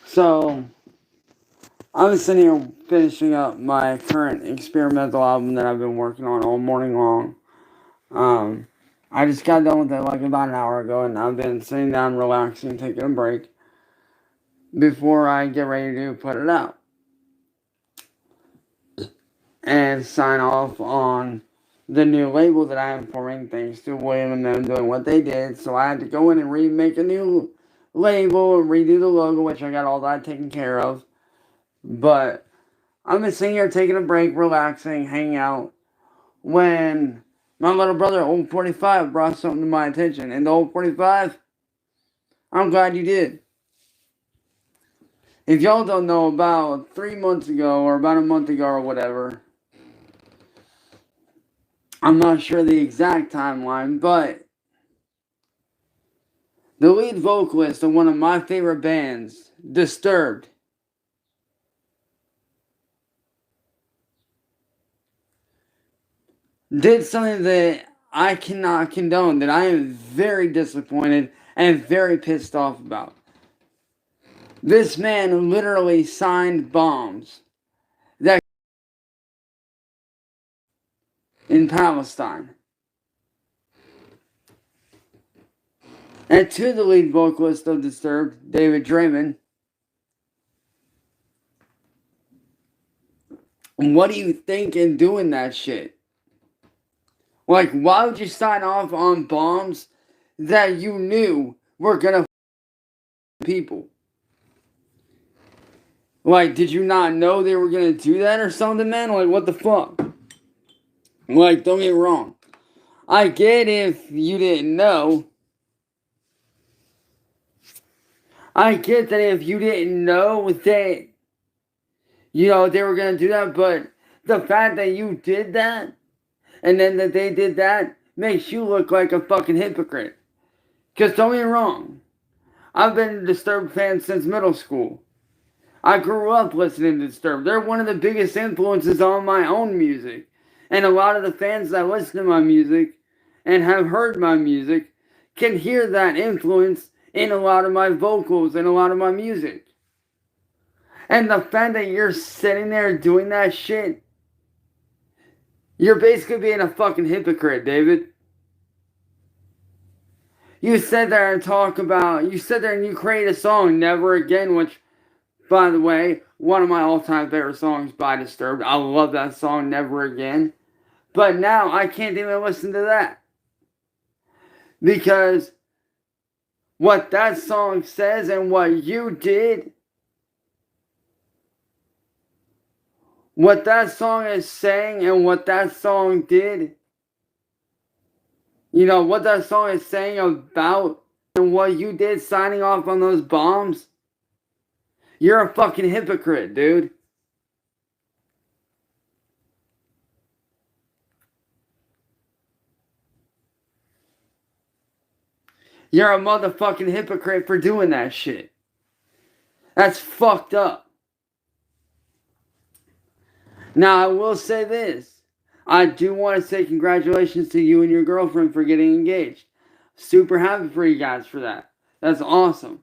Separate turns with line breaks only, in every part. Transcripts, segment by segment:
So I was sitting here finishing up my current experimental album that I've been working on all morning long. I just got done with it like about an hour ago, and I've been sitting down, relaxing, taking a break before I get ready to put it out and sign off on the new label that I am forming, thanks to William and them doing what they did. So I had to go in and remake a new label and redo the logo, which I got all that taken care of. But I've been sitting here taking a break, relaxing, hanging out, when my little brother, Old 45, brought something to my attention. And the Old 45, I'm glad you did. If y'all don't know, about 3 months ago, or about a month ago, or whatever, I'm not sure the exact timeline, but the lead vocalist of one of my favorite bands, Disturbed, did something that I cannot condone, that I am very disappointed and very pissed off about. This man literally signed bombs that in Palestine. And to the lead vocalist of Disturbed, David Draymond, what do you think in doing that shit? Like, why would you sign off on bombs that you knew were gonna people? Like, did you not know they were gonna do that or something, man? Like, what the fuck? Like, don't get me wrong. I get if you didn't know. I get that if you didn't know that, you know, they were gonna do that, but the fact that you did that, and then that they did that, makes you look like a fucking hypocrite. Because don't get me wrong, I've been a Disturbed fan since middle school. I grew up listening to Disturbed. They're one of the biggest influences on my own music. And a lot of the fans that listen to my music and have heard my music can hear that influence in a lot of my vocals and a lot of my music. And the fact that you're sitting there doing that shit, you're basically being a fucking hypocrite, David. You sit there and you sit there and you create a song, Never Again, which, by the way, one of my all-time favorite songs by Disturbed. I love that song, Never Again. But now I can't even listen to that. Because what that song says and what you did, what that song is saying and what that song did, you know, what that song is saying about and what you did signing off on those bombs, you're a fucking hypocrite, dude. You're a motherfucking hypocrite for doing that shit. That's fucked up. Now, I will say this. I do want to say congratulations to you and your girlfriend for getting engaged. Super happy for you guys for that. That's awesome.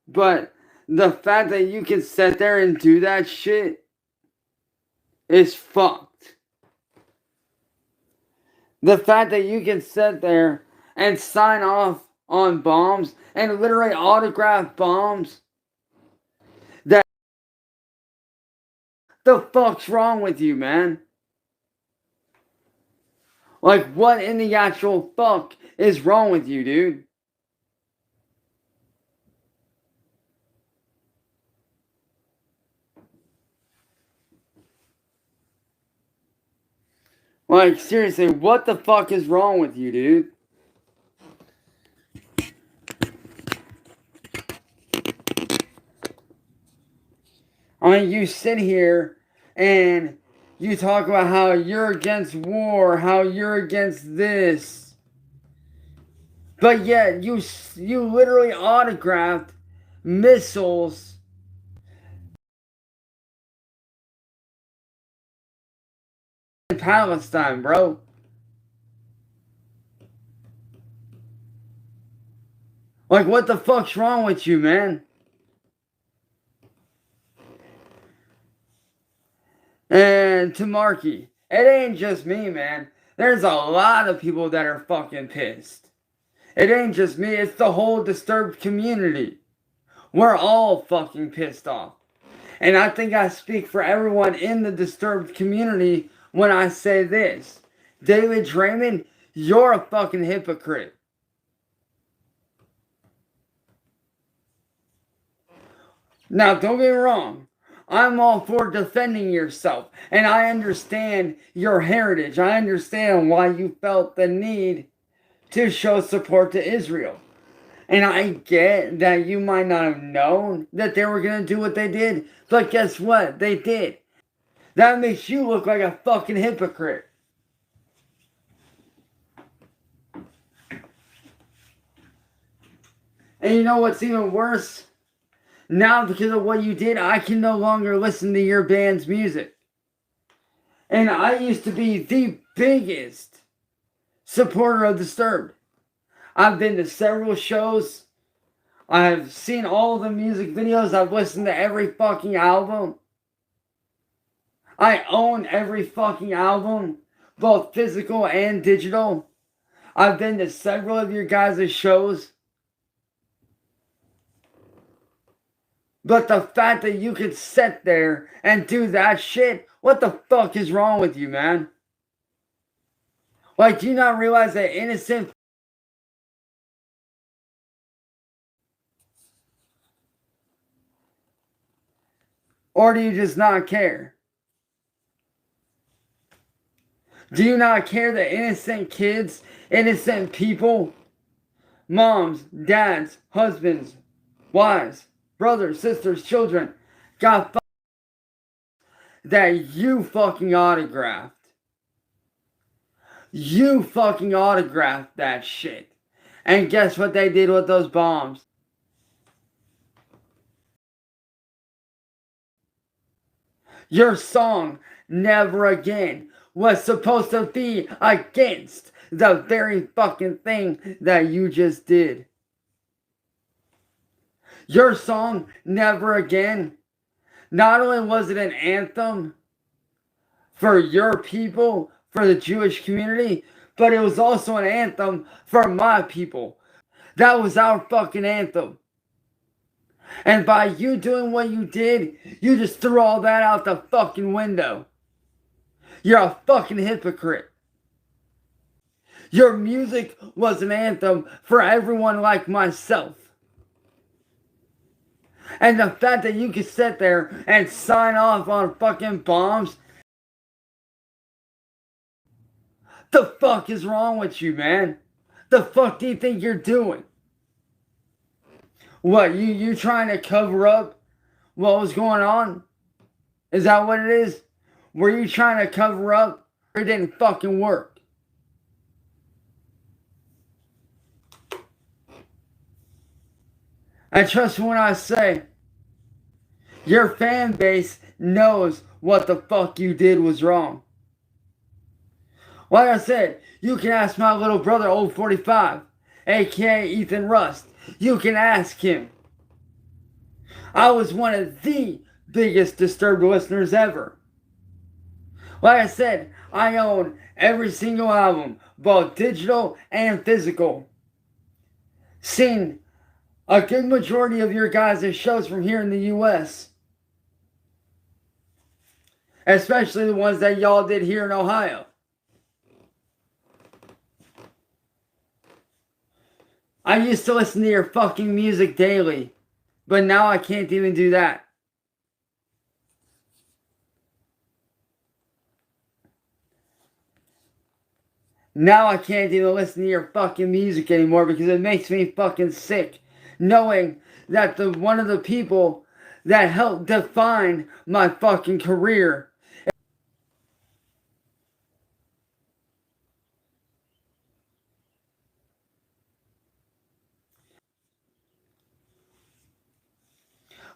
But the fact that you can sit there and do that shit is fucked. The fact that you can sit there and sign off on bombs and literally autograph bombs, that the fuck's wrong with you, man? Like, what in the actual fuck is wrong with you, dude? Like, seriously, what the fuck is wrong with you, dude? I mean, you sit here and you talk about how you're against war, how you're against this. But yet, you literally autographed missiles in Palestine, bro. Like, what the fuck's wrong with you, man? And to Marky, it ain't just me, man. There's a lot of people that are fucking pissed. It ain't just me, it's the whole Disturbed community. We're all fucking pissed off. And I think I speak for everyone in the Disturbed community when I say this. David Draymond, you're a fucking hypocrite. Now, don't get me wrong. I'm all for defending yourself. And I understand your heritage. I understand why you felt the need to show support to Israel. And I get that you might not have known that they were going to do what they did. But guess what? They did. That makes you look like a fucking hypocrite. And you know what's even worse? Now, because of what you did, I can no longer listen to your band's music. And I used to be the biggest supporter of Disturbed. I've been to several shows. I've seen all the music videos. I've listened to every fucking album. I own every fucking album, both physical and digital. I've been to several of your guys' shows. But the fact that you could sit there and do that shit, what the fuck is wrong with you, man? Like, do you not realize that innocent... Or do you just not care? Do you not care that innocent kids, innocent people, moms, dads, husbands, wives, brothers, sisters, children, got that you fucking autographed? You fucking autographed that shit. And guess what they did with those bombs? Your song, Never Again, was supposed to be against the very fucking thing that you just did. Your song, Never Again, not only was it an anthem for your people, for the Jewish community, but it was also an anthem for my people. That was our fucking anthem. And by you doing what you did, you just threw all that out the fucking window. You're a fucking hypocrite. Your music was an anthem for everyone like myself. And the fact that you could sit there and sign off on fucking bombs. The fuck is wrong with you, man? The fuck do you think you're doing? What, you trying to cover up what was going on? Is that what it is? Were you trying to cover up or it didn't fucking work? And trust me when I say, your fan base knows what the fuck you did was wrong. Like I said, you can ask my little brother, Old 45, aka Ethan Rust. You can ask him. I was one of the biggest Disturbed listeners ever. Like I said, I own every single album, both digital and physical. Seen a good majority of your guys' shows from here in the US. Especially the ones that y'all did here in Ohio. I used to listen to your fucking music daily, but now I can't even do that. Now I can't even listen to your fucking music anymore because it makes me fucking sick knowing that one of the people that helped define my fucking career.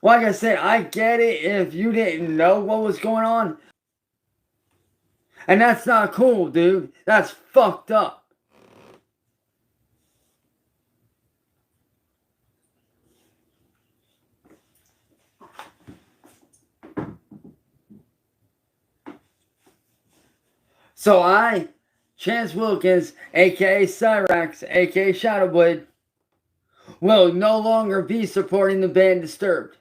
Like I said, I get it if you didn't know what was going on. And that's not cool, dude. That's fucked up. So I, Chance Wilkins, aka Cyraxx, aka Shadowblade, will no longer be supporting the band Disturbed.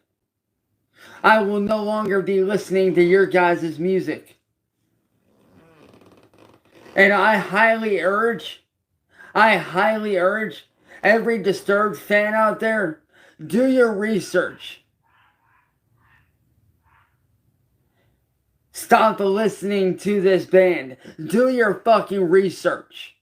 I will no longer be listening to your guys' music. And I highly urge every Disturbed fan out there, do your research. Stop listening to this band. Do your fucking research.